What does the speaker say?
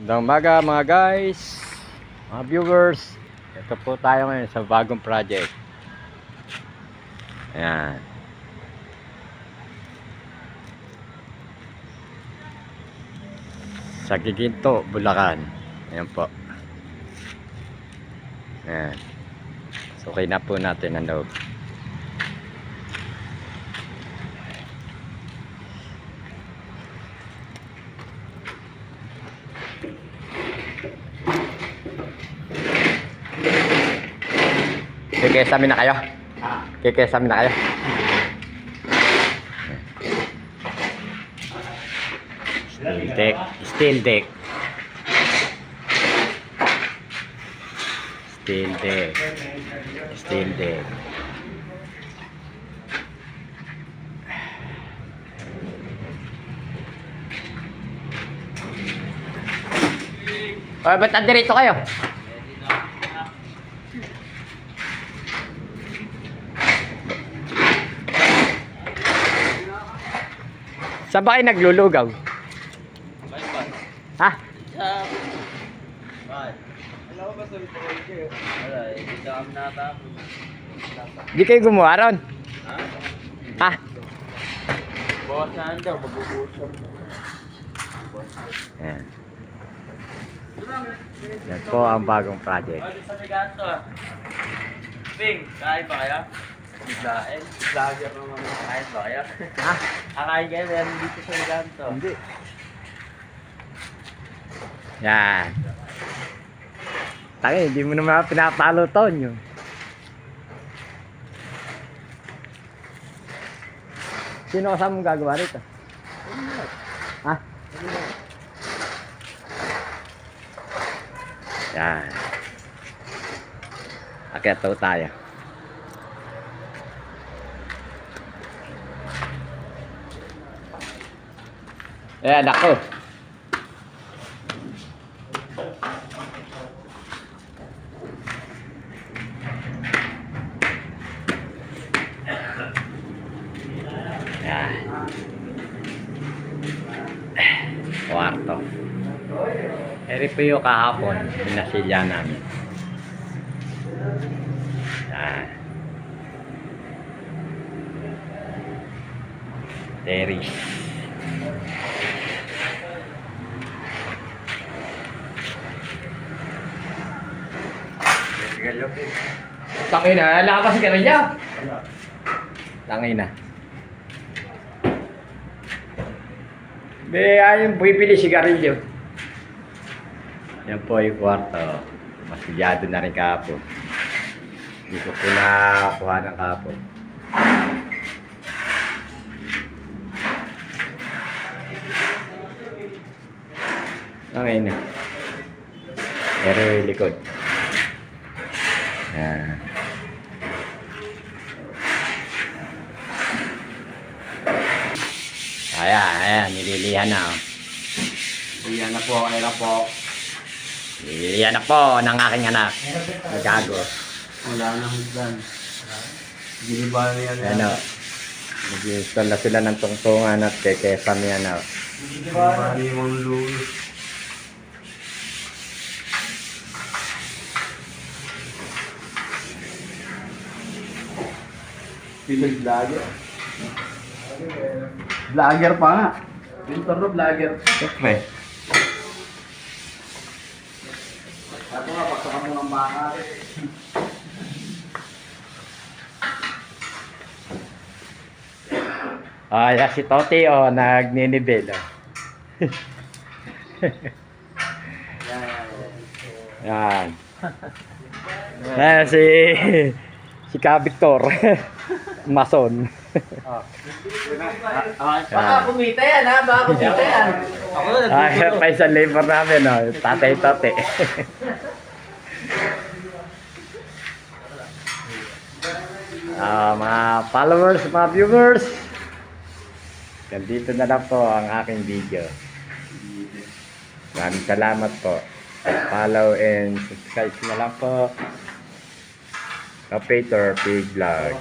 Magandang umaga mga guys, mga viewers. Ito po tayo ngayon sa bagong project. Ayan. Sa Giginto, Bulacan. Ayan po. Ayan. So, okay na po natin ang loob. Kikesami na kayo? Kikesami na kayo? Steel deck. Steel deck. Steel deck. Steel deck. Oy, ba't nandito kayo? Saan ba kayo naglulugaw? Ha? Di kayo gumawa ron? Ha? Bawasan daw, mag-uusap. Ayan. Yan po ang bagong project. Sa Meganto ah. Ping, kain ba kayo? Kain. Vlogger naman mga kain ba kayo? Ha? Kakain kayo meron dito sa Meganto. Hindi. Yan. Taki, hindi mo naman pinapalo Tonyo. Sino kasama mong gagawa rito? Ha? Yan. Akyat daw tayo. Ayan ako. Yan. Kwarto. Eri po yung kahapon, pinasilya namin. Yan. Terrace. Tangina, wala ka pa sigarilyo. Tangina. Be, ayun, bumibili sigarilyo. Yan po yung kwarto. Masilyado na rin kahapon. Hindi ko po nakuha ng kahapon. Tangina. Pero yung likod. Yan. Ayan, nililihan na. Iyan na po, ayun na po. Nililihan na po ng aking anak. Nagago. Wala na husgan. Giniba na yan. Ano, nag-install na sila ng tungtungan at kekesam yan. Giniba na yung lulo. Pinag vlogger. Vlogger pa nga. Pintor na vlogger. Siyempre. Ako nga, pagsakan mo ng baka. Yan si Toti nagninibel. Yan. Yan si Ka Victor. Mason. Baka kumita yan ha, baka kumita yan. Ako na, Pa isang labor namin, Tatay Tote. Mga followers, mga viewers, nandito na lang po ang aking video. Maraming salamat po. Follow and subscribe na lang po. Operator Pig Vlog.